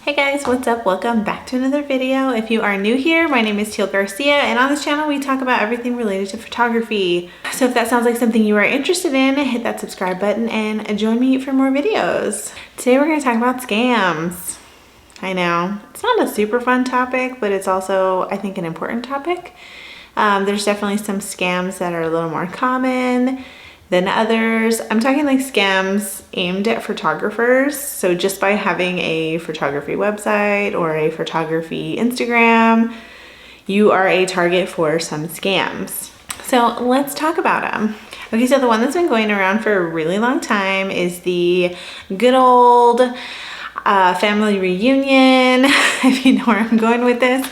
Hey guys, what's up? Welcome back to another video. If you are new here, my name is Teal Garcia, and on this channel we talk about everything related to photography. So if that sounds like something you are interested in, hit that subscribe button and join me for more videos. Today we're going to talk about scams. I know, it's not a super fun topic, but it's also, I think, an important topic. There's definitely some scams that are a little more common than others. I'm talking like scams aimed at photographers. So just by having a photography website or a photography Instagram, you are a target for some scams. So let's talk about them. Okay, so the one that's been going around for a really long time is the good old family reunion, if you know where I'm going with this.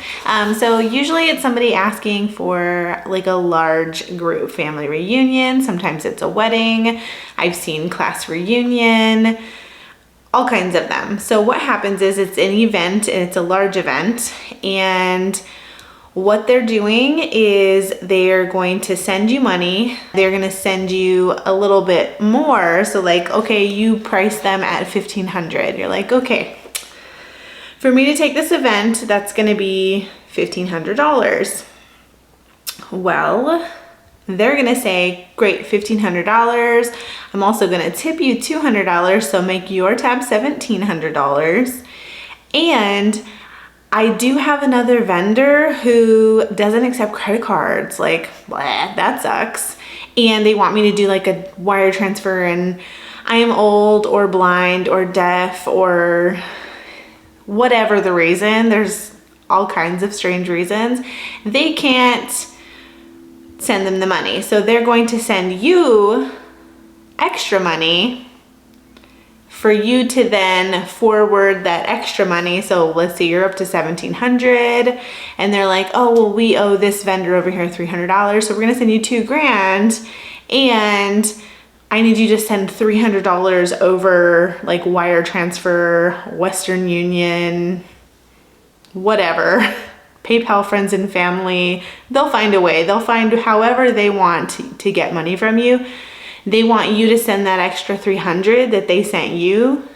So usually it's somebody asking for like a large group family reunion. Sometimes it's a wedding. I've seen class reunion, all kinds of them. So what happens is it's an event and it's a large event, and what they're doing is they're going to send you money. They're gonna send you a little bit more. So like, okay, you price them at $1,500. You're like, okay, for me to take this event, that's gonna be $1,500. Well, they're gonna say, great, $1,500. I'm also gonna tip you $200, so make your tab $1,700. And I do have another vendor who doesn't accept credit cards. Like, blah, that sucks. And they want me to do like a wire transfer, and I am old or blind or deaf or whatever the reason. There's all kinds of strange reasons. They can't send them the money. So they're going to send you extra money for you to then forward that extra money. So let's say you're up to $1,700 and they're like, oh, well, we owe this vendor over here $300. So we're gonna send you $2,000, and I need you to send $300 over like wire transfer, Western Union, whatever, PayPal, friends and family. They'll find a way. They'll find however they want to get money from you. They want you to send that extra $300 that they sent you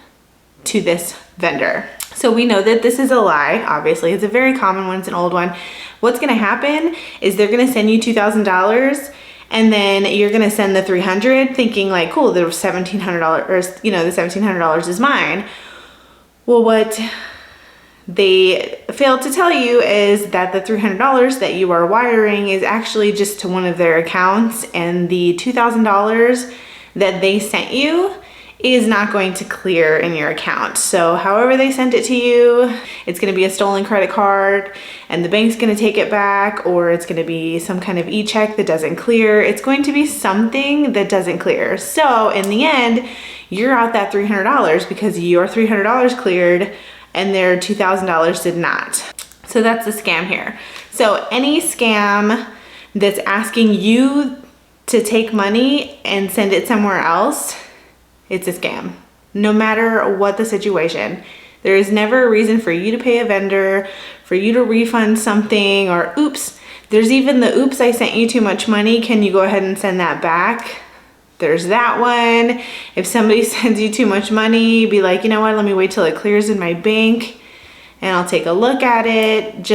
to this vendor. So we know that this is a lie. Obviously, it's a very common one. It's an old one. What's gonna happen is they're gonna send you $2,000, and then you're gonna send the $300 thinking like, cool, the $1,700, or you know, the $1,700 is mine. Well, what they failed to tell you is that the $300 that you are wiring is actually just to one of their accounts, and the $2,000 that they sent you is not going to clear in your account. So however they sent it to you, it's gonna be a stolen credit card and the bank's gonna take it back, or it's gonna be some kind of e-check that doesn't clear. It's going to be something that doesn't clear. So in the end, you're out that $300 because your $300 cleared and their $2,000 did not. So that's the scam here. So any scam that's asking you to take money and send it somewhere else, it's a scam. No matter what the situation. There is never a reason for you to pay a vendor, for you to refund something, or oops. There's even the oops, I sent you too much money, can you go ahead and send that back? There's that one. If somebody sends you too much money, be like, you know what, let me wait till it clears in my bank and I'll take a look at it.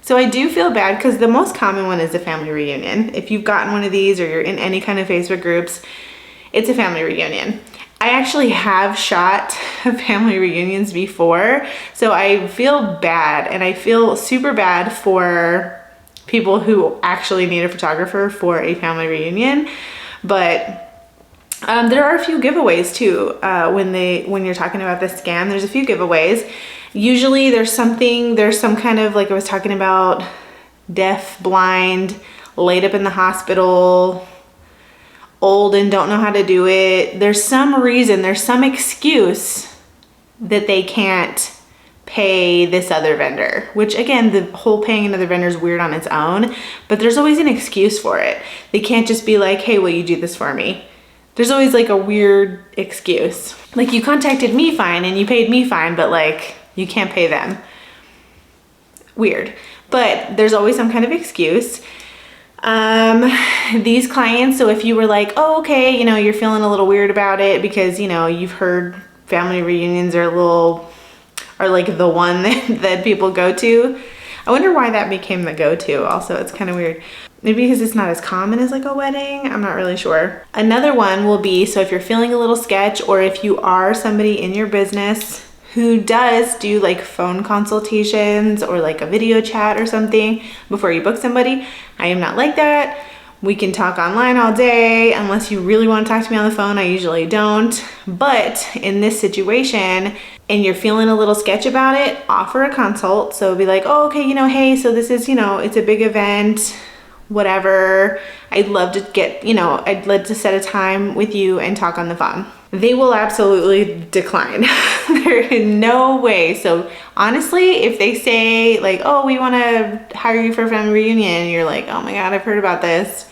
So I do feel bad because the most common one is a family reunion. If you've gotten one of these or you're in any kind of Facebook groups, it's a family reunion. I actually have shot family reunions before, so I feel bad, and I feel super bad for people who actually need a photographer for a family reunion. But there are a few giveaways too. When you're talking about this scam, there's a few giveaways. Usually there's some kind of, like I was talking about, deaf, blind, laid up in the hospital, old and don't know how to do it. There's some reason, there's some excuse that they can't pay this other vendor, which again, the whole paying another vendor is weird on its own, but there's always an excuse for it. They can't just be like, hey, will you do this for me? There's always like a weird excuse. Like, you contacted me fine and you paid me fine, but like, you can't pay them. Weird. But there's always some kind of excuse. These clients, so if you were like, oh, okay, you know, you're feeling a little weird about it because, you know, you've heard family reunions are a little are like the one that people go to. I wonder why that became the go-to also. It's kind of weird. Maybe because it's not as common as like a wedding. I'm not really sure. Another one will be, so if you're feeling a little sketch, or if you are somebody in your business who does do like phone consultations or like a video chat or something before you book somebody. I am not like that. We can talk online all day unless you really want to talk to me on the phone. I usually don't. But in this situation, and you're feeling a little sketch about it, offer a consult. So be like, oh, okay, hey, so this is, it's a big event, whatever. I'd love to I'd love to set a time with you and talk on the phone. They will absolutely decline. There is no way. So honestly, if they say like, oh, we want to hire you for a family reunion, and you're like, oh my God, I've heard about this,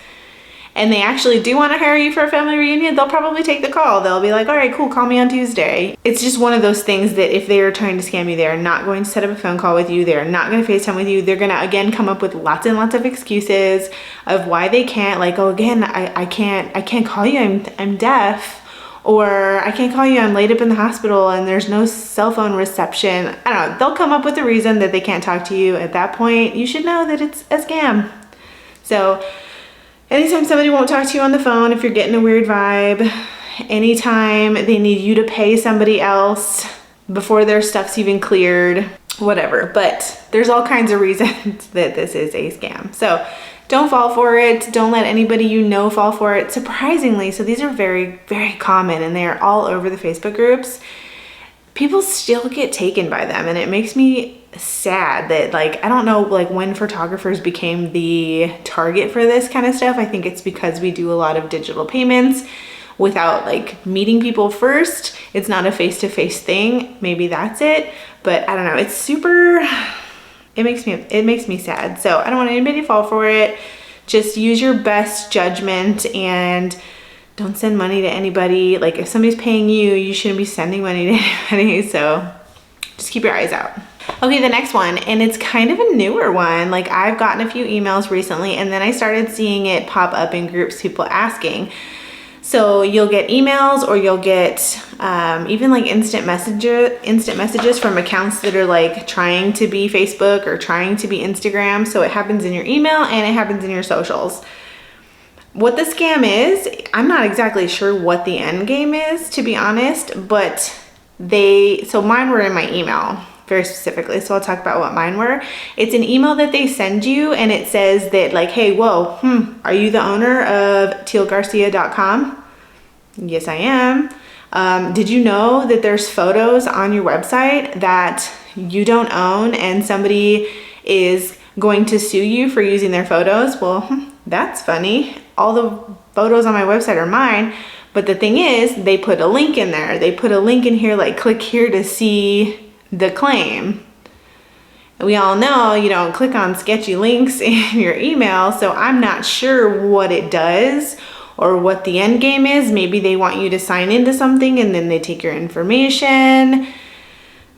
and they actually do want to hire you for a family reunion, they'll probably take the call. They'll be like, all right, cool, call me on Tuesday. It's just one of those things that if they are trying to scam you, they're not going to set up a phone call with you. They're not going to FaceTime with you. They're going to, again, come up with lots and lots of excuses of why they can't. Like, oh, again, I can't call you. I'm deaf. Or I can't call you, I'm laid up in the hospital and there's no cell phone reception. I don't know, they'll come up with a reason that they can't talk to you. At that point, you should know that it's a scam. So anytime somebody won't talk to you on the phone, if you're getting a weird vibe, anytime they need you to pay somebody else before their stuff's even cleared, whatever. But there's all kinds of reasons that this is a scam. So don't fall for it. Don't let anybody fall for it. Surprisingly, so these are very, very common and they are all over the Facebook groups. People still get taken by them, and it makes me sad that, like, I don't know, like, when photographers became the target for this kind of stuff. I think it's because we do a lot of digital payments without like meeting people first. It's not a face-to-face thing. Maybe that's it, but I don't know. It's super... It makes me sad. So I don't want anybody to fall for it. Just use your best judgment and don't send money to anybody. Like, if somebody's paying you, you shouldn't be sending money to anybody. So just keep your eyes out. Okay, the next one, and it's kind of a newer one. Like, I've gotten a few emails recently, and then I started seeing it pop up in groups, people asking. So you'll get emails, or you'll get even like instant messages from accounts that are like trying to be Facebook or trying to be Instagram. So it happens in your email and it happens in your socials. What the scam is, I'm not exactly sure what the end game is, to be honest, but so mine were in my email very specifically. So I'll talk about what mine were. It's an email that they send you, and it says that like, hey, whoa, are you the owner of tealgarcia.com? Yes, I am. Did you know that there's photos on your website that you don't own and somebody is going to sue you for using their photos? Well, that's funny. All the photos on my website are mine. But the thing is, they put a link in there. They put a link in here, like, click here to see the claim. We all know you don't click on sketchy links in your email, so I'm not sure what it does or what the end game is. Maybe they want you to sign into something and then they take your information.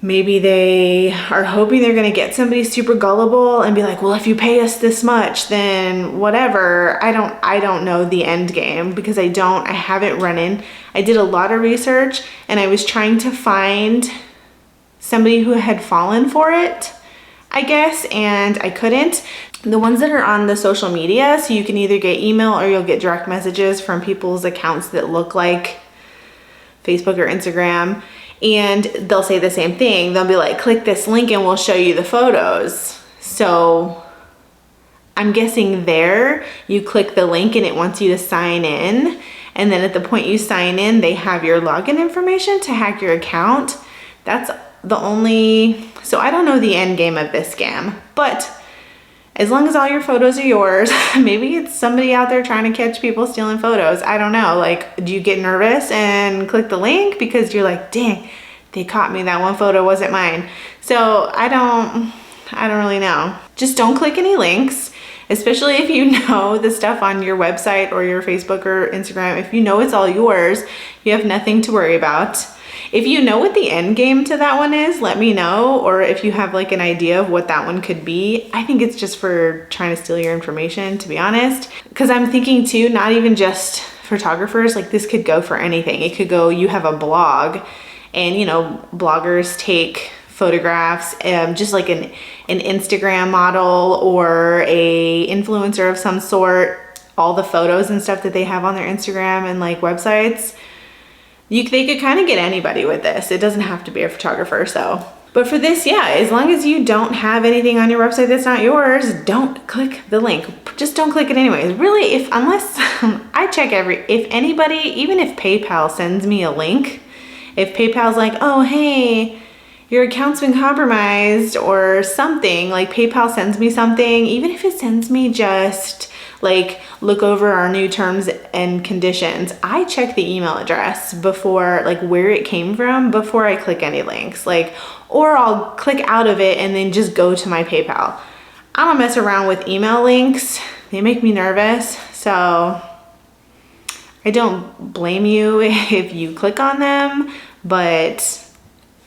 Maybe they are hoping they're going to get somebody super gullible and be like, well, if you pay us this much, then whatever. I don't know the end game because I haven't run in. I did a lot of research and I was trying to find somebody who had fallen for it, I guess, and I couldn't. The ones that are on the social media, so you can either get email or you'll get direct messages from people's accounts that look like Facebook or Instagram, and they'll say the same thing. They'll be like, click this link and we'll show you the photos. So I'm guessing there you click the link and it wants you to sign in, and then at the point you sign in, they have your login information to hack your account. That's the only, so I don't know the end game of this scam, but as long as all your photos are yours, maybe it's somebody out there trying to catch people stealing photos. I don't know. Like, do you get nervous and click the link because you're like, dang, they caught me. That one photo wasn't mine. So I don't really know. Just don't click any links, especially if you know the stuff on your website or your Facebook or Instagram. If you know it's all yours, you have nothing to worry about. If you know what the end game to that one is, let me know. Or if you have like an idea of what that one could be. I think it's just for trying to steal your information, to be honest. Because I'm thinking too, not even just photographers, like this could go for anything. It could go, you have a blog and bloggers take photographs, just like an Instagram model or a influencer of some sort, all the photos and stuff that they have on their Instagram and like websites, they could kind of get anybody with this. It doesn't have to be a photographer. So, but for this, yeah, as long as you don't have anything on your website that's not yours, don't click the link. Just don't click it anyways. Really, unless I check if anybody, even if PayPal sends me a link, if PayPal's like, oh, hey, your account's been compromised or something, like PayPal sends me something, even if it sends me just like, look over our new terms and conditions, I check the email address before, like where it came from, before I click any links, like, or I'll click out of it and then just go to my PayPal. I don't mess around with email links. They make me nervous. So I don't blame you if you click on them, but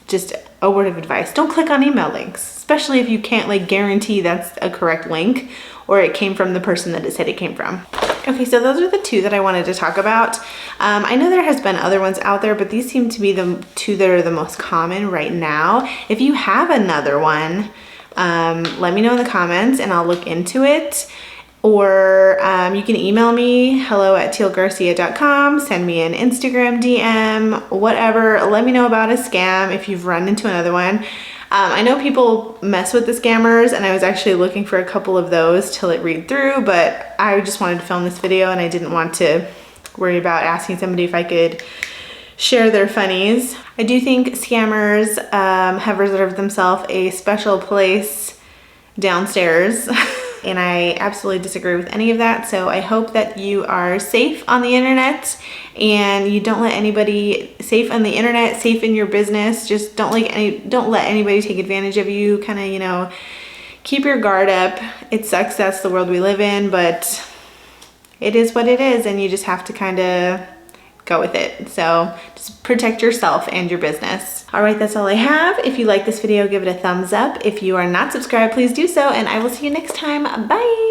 just a word of advice, don't click on email links, especially if you can't like guarantee that's a correct link or it came from the person that it said it came from. Okay, so those are the two that I wanted to talk about. I know there has been other ones out there, but these seem to be the two that are the most common right now. If you have another one, let me know in the comments and I'll look into it. Or you can email me, hello@tealgarcia.com, send me an Instagram DM, whatever. Let me know about a scam if you've run into another one. I know people mess with the scammers, and I was actually looking for a couple of those till it read through, but I just wanted to film this video and I didn't want to worry about asking somebody if I could share their funnies. I do think scammers have reserved themselves a special place downstairs. And I absolutely disagree with any of that. So I hope that you are safe on the internet and you don't let anybody, safe on the internet, safe in your business. Just don't let anybody take advantage of you. Kind of, you know, keep your guard up. It sucks, that's the world we live in, but it is what it is, and you just have to kind of go with it. So just protect yourself and your business. All right, that's all I have. If you like this video, give it a thumbs up. If you are not subscribed, please do so, and I will see you next time. Bye.